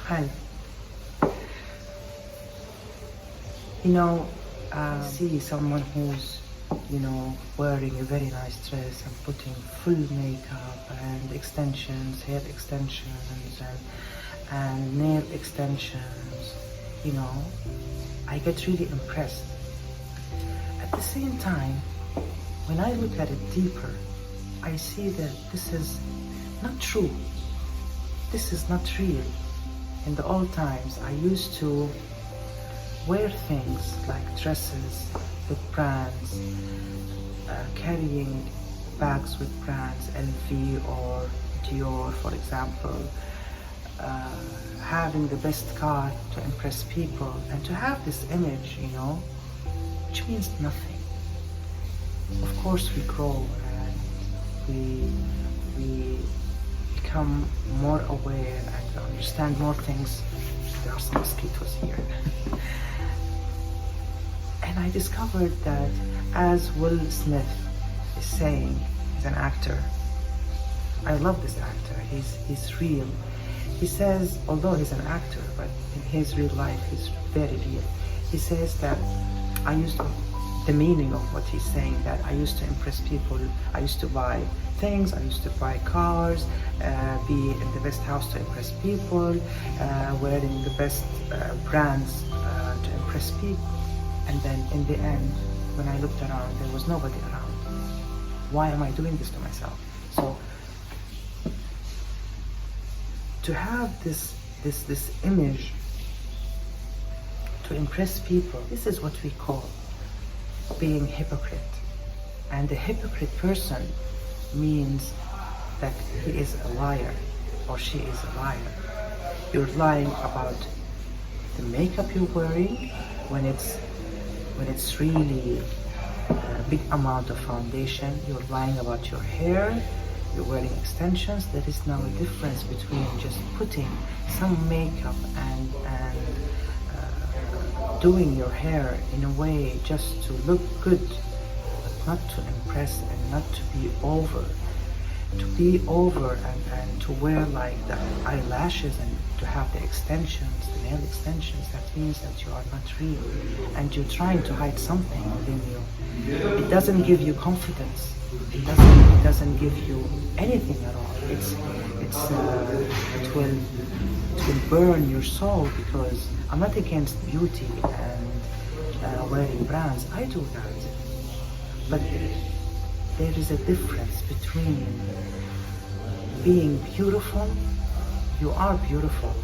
Hi. You know, see someone who's, wearing a very nice dress and putting full makeup and extensions, hair extensions and nail extensions, you know, I get really impressed. At the same time, when I look at it deeper, I see that this is not true. This is not real. In the old times, I used to wear things like dresses with brands, carrying bags with brands, LV or Dior, for example, having the best car to impress people, and to have this image, which means nothing. Of course, we grow and we become more aware and understand more things. There are some mosquitoes here. And I discovered that, as Will Smith is saying, he's an actor. I love this actor. He's real. He says, although he's an actor, but in his real life, he's very real. He says that the meaning of what he's saying, that I used to impress people. I used to buy things. I used to buy cars, be in the best house to impress people, wearing the best brands to impress people. And then in the end, when I looked around, there was nobody around. Why am I doing this to myself? So to have this image to impress people, this is what we call being hypocrite. And a hypocrite person means that he is a liar or she is a liar. You're lying about the makeup you're wearing when it's really a big amount of foundation. You're lying about your hair. You're wearing extensions. There is now a difference between just putting some makeup and doing your hair in a way just to look good, but not to impress and not to be over. To be over and to wear like the eyelashes and to have the extensions, the nail extensions, that means that you are not real and you're trying to hide something within you. It doesn't give you confidence. It doesn't give you anything at all. It will burn your soul, because I'm not against beauty and wearing brands. I do that, but there is a difference between being beautiful, you are beautiful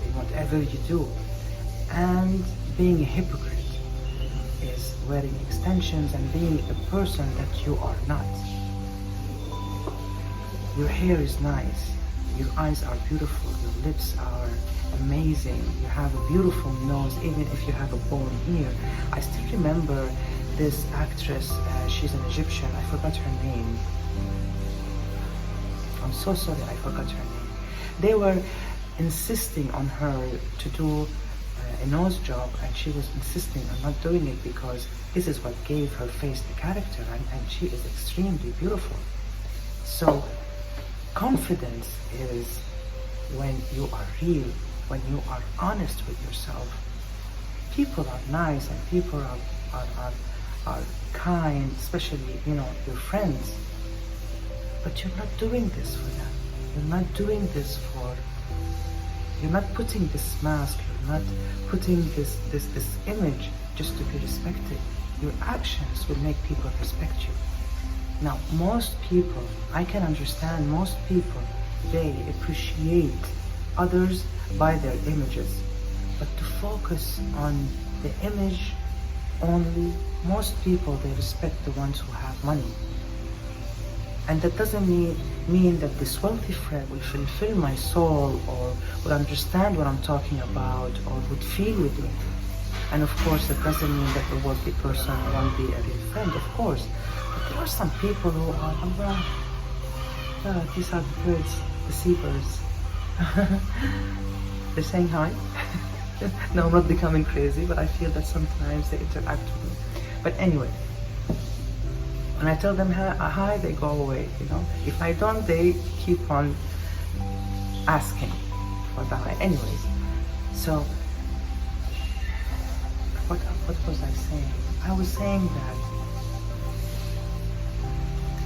in whatever you do, and being a hypocrite is wearing extensions and being a person that you are not. Your hair is nice, your eyes are beautiful, your lips are amazing, you have a beautiful nose, even if you have a bone here. I still remember this actress, she's an Egyptian, I forgot her name. I'm so sorry, I forgot her name. They were insisting on her to do a nose job, and she was insisting on not doing it because this is what gave her face the character, and she is extremely beautiful. So confidence is when you are real, when you are honest with yourself. People are nice and people are kind, especially, your friends. But you're not doing this for them. You're not doing this you're not putting this mask, you're not putting this image just to be respected. Your actions will make people respect you. Now, most people, I can understand most people, they appreciate others by their images. But to focus on the image only, most people, they respect the ones who have money. And that doesn't mean that this wealthy friend will fulfill my soul or will understand what I'm talking about or would feel with me. And of course, that doesn't mean that the wealthy person won't be a real friend, of course. But there are some people who are, these are the birds, the seabirds. They're saying hi. No, I'm not becoming crazy, but I feel that sometimes they interact with me. But anyway, when I tell them hi, they go away, If I don't, they keep on asking for the hi. Anyways, So, what was I saying? I was saying that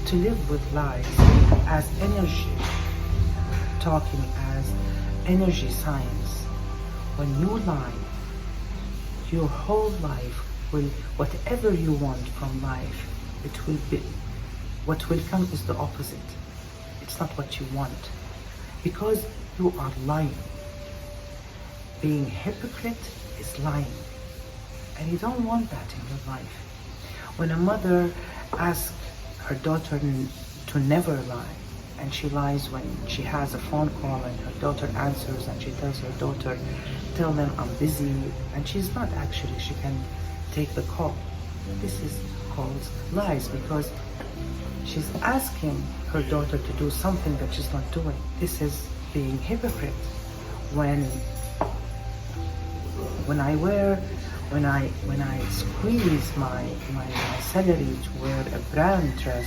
to live with lies as energy, talking as energy science, when you lie, your whole life will, whatever you want from life, it will be, what will come is the opposite. It's not what you want, because you are lying. Being hypocrite is lying, and you don't want that in your life. When a mother asks her daughter to never lie, and she lies when she has a phone call and her daughter answers and she tells her daughter, tell them I'm busy, and she's not actually, she can take the call. This is called lies, because she's asking her daughter to do something that she's not doing. This is being hypocrite. When I squeeze my salary to wear a brand dress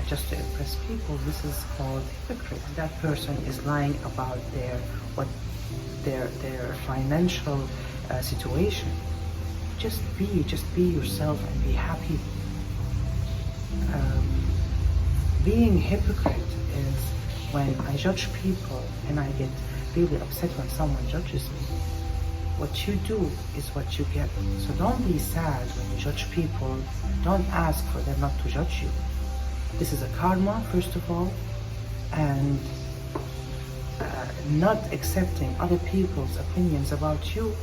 just to impress people, this is called hypocrite. That person is lying about their financial situation. Just be yourself and be happy. Being hypocrite is when I judge people and I get really upset when someone judges me. What you do is what you get. So don't be sad when you judge people. Don't ask for them not to judge you. This is a karma, first of all, and not accepting other people's opinions about you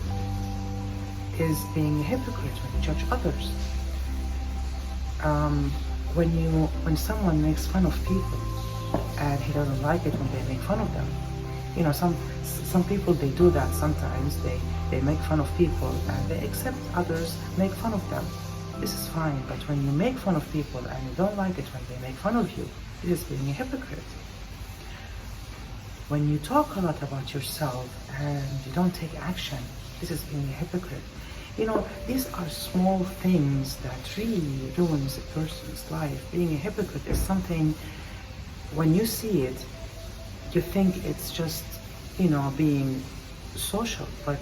is being a hypocrite when you judge others. When someone makes fun of people and he doesn't like it when they make fun of them, you know, some people, they do that sometimes. They make fun of people and they accept others make fun of them. This is fine, but when you make fun of people and you don't like it when they make fun of you, it is being a hypocrite. When you talk a lot about yourself and you don't take action, this is being a hypocrite. You know, these are small things that really ruins a person's life. Being a hypocrite is something, when you see it, you think it's just, you know, being social, but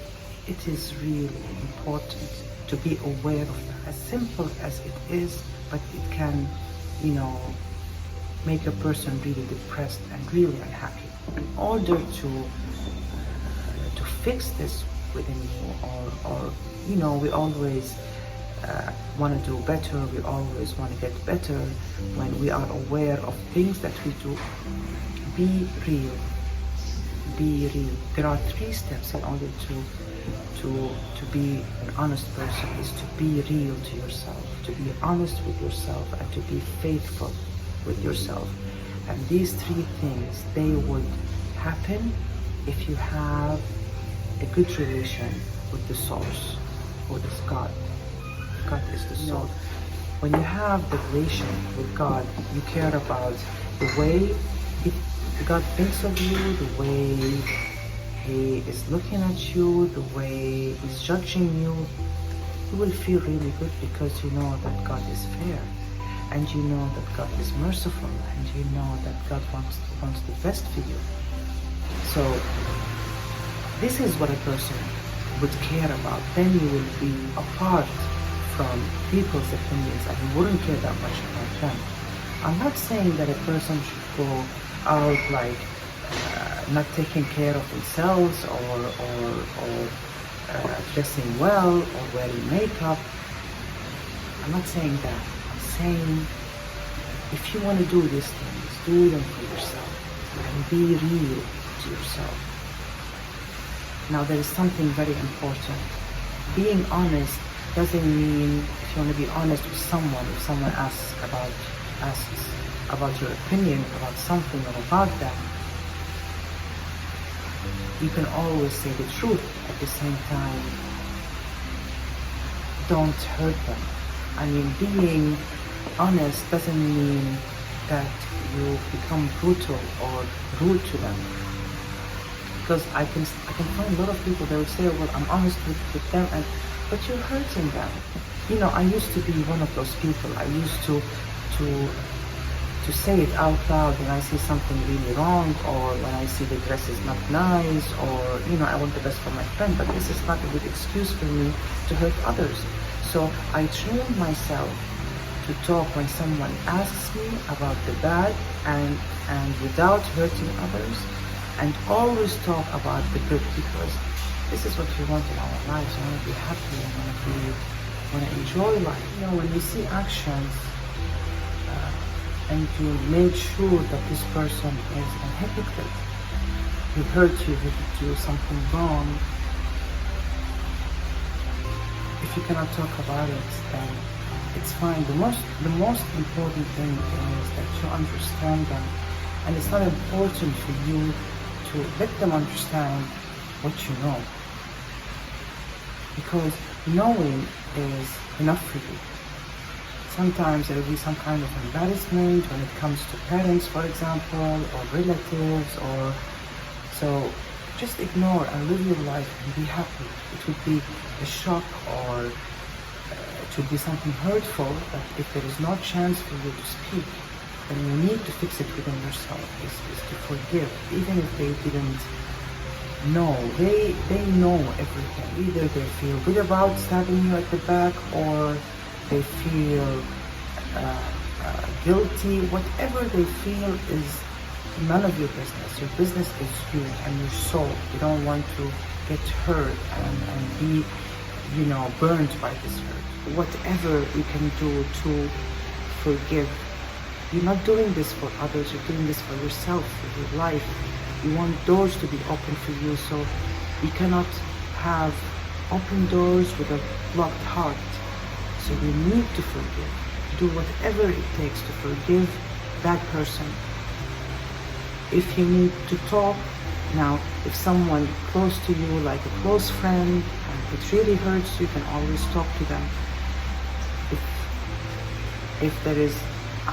it is really important to be aware of that. As simple as it is, but it can, you know, make a person really depressed and really unhappy. In order to fix this within you, or you know, we always want to do better. We always want to get better. When we are aware of things that we do, be real. Be real. There are 3 steps in order to be an honest person. Is to be real to yourself, to be honest with yourself, and to be faithful with yourself. And these 3 things, they would happen if you have a good relation with the source, with God. God is the source. When you have the relation with God, you care about the way God thinks of you, the way He is looking at you, the way He's judging you. You will feel really good because you know that God is fair, and you know that God is merciful, and you know that God wants the best for you. So this is what a person would care about. Then you will be apart from people's opinions and you wouldn't care that much about them. I'm not saying that a person should go out like not taking care of themselves or dressing well or wearing makeup. I'm not saying that. I'm saying if you want to do these things, do them for yourself and be real to yourself. Now there is something very important. Being honest doesn't mean, if you want to be honest with someone, if someone asks about your opinion about something or about them, you can always say the truth. At the same time, don't hurt them. I mean, being honest doesn't mean that you become brutal or rude to them. Because I can find a lot of people that will say, well, I'm honest with them, but you're hurting them. You know, I used to be one of those people. I used to to say it out loud when I see something really wrong, or when I see the dress is not nice, or I want the best for my friend, but this is not a good excuse for me to hurt others. So I train myself to talk when someone asks me about the bad, and without hurting others, and always talk about the good, because this is what we want in our lives. We want to be happy, and want to enjoy life. When you see actions and you make sure that this person is a hypocrite, he hurt you, he did you something wrong, if you cannot talk about it, then it's fine. The most important thing is that you understand them, and it's not important for you to let them understand what you know, because knowing is enough for you. Sometimes there will be some kind of embarrassment when it comes to parents, for example, or relatives, or so just ignore and live your life and be happy. It would be a shock, or it would be something hurtful, but if there is no chance for you to speak, then you need to fix it within yourself, is to forgive, even if they didn't know. They know everything. Either they feel good about stabbing you at the back, or they feel guilty. Whatever they feel is none of your business. Your business is you and your soul. You don't want to get hurt and be, burned by this hurt. Whatever you can do to forgive. You're not doing this for others, you're doing this for yourself, for your life. You want doors to be open for you, so you cannot have open doors with a blocked heart. So you need to forgive. Do whatever it takes to forgive that person. If you need to talk, now, if someone close to you, like a close friend, and it really hurts, you can always talk to them. If there is,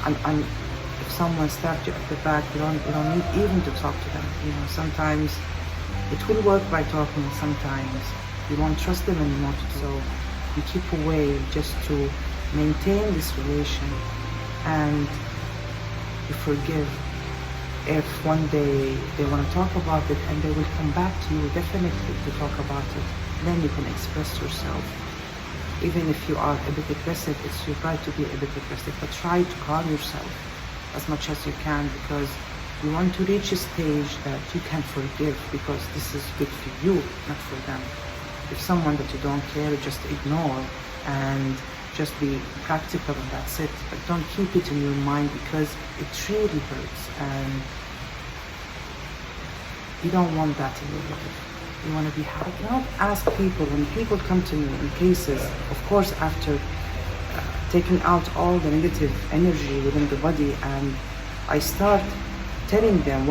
if someone stabbed you at the back, you don't need even to talk to them. Sometimes it will work by talking, sometimes you won't trust them anymore. So you keep away just to maintain this relation, and you forgive. If one day they want to talk about it, and they will come back to you definitely to talk about it, then you can express yourself. Even if you are a bit aggressive, it's your right to be a bit aggressive, but try to calm yourself as much as you can, because you want to reach a stage that you can forgive, because this is good for you, not for them. If someone that you don't care, just ignore and just be practical, and that's it. But don't keep it in your mind, because it really hurts, and you don't want that in your life. You want to be happy. Don't ask people. When people come to me in cases, of course, after taking out all the negative energy within the body, and I start telling them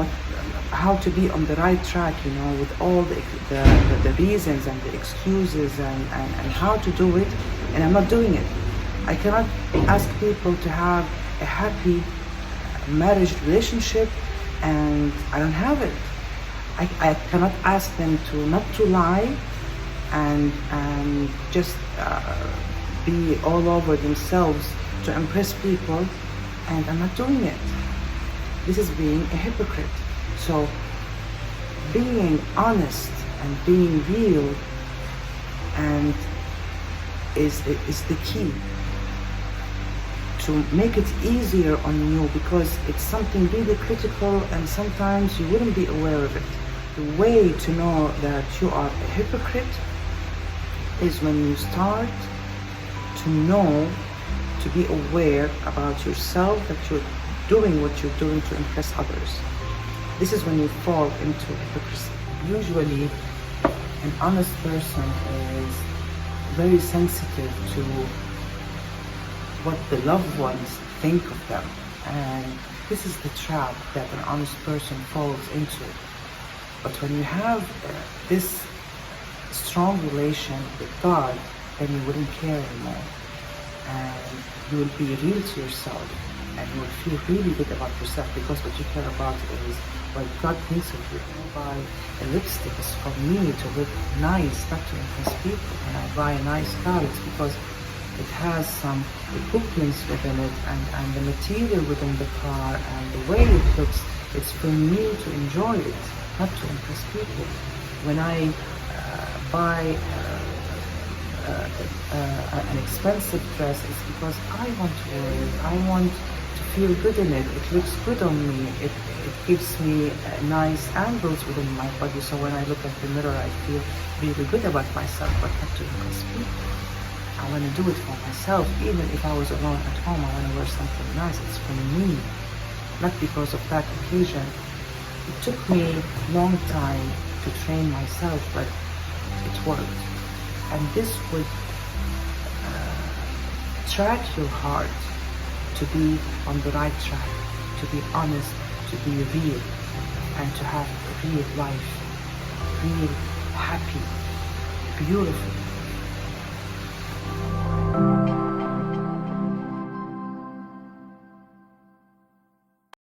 how to be on the right track, with all the reasons and the excuses and how to do it, and I'm not doing it. I cannot ask people to have a happy marriage relationship and I don't have it. I cannot ask them to not to lie and just be all over themselves to impress people, and I'm not doing it. This is being a hypocrite. So being honest and being real and is the key to make it easier on you, because it's something really critical and sometimes you wouldn't be aware of it. The way to know that you are a hypocrite is when you start to know, to be aware about yourself, that you're doing what you're doing to impress others. This is when you fall into hypocrisy. Usually, an honest person is very sensitive to what the loved ones think of them. And this is the trap that an honest person falls into. But when you have this strong relation with God, then you wouldn't care anymore. And you will be real to yourself, and you will feel really good about yourself, because what you care about is what God thinks of you. I buy a lipstick is for me to look nice, not to impress people. When I buy a nice car, it's because it has some equipments within it, and the material within the car and the way it looks, it's for me to enjoy it, not to impress people. When I buy an expensive dress, it's because I want to wear it. I want to feel good in it. It looks good on me. It gives me nice angles within my body. So when I look at the mirror, I feel really good about myself, but not to impress people. I want to do it for myself. Even if I was alone at home, I want to wear something nice. It's for me, not because of that occasion. It took me a long time to train myself, but it worked. And this would track your heart to be on the right track, to be honest, to be real, and to have a real life, real, happy, beautiful.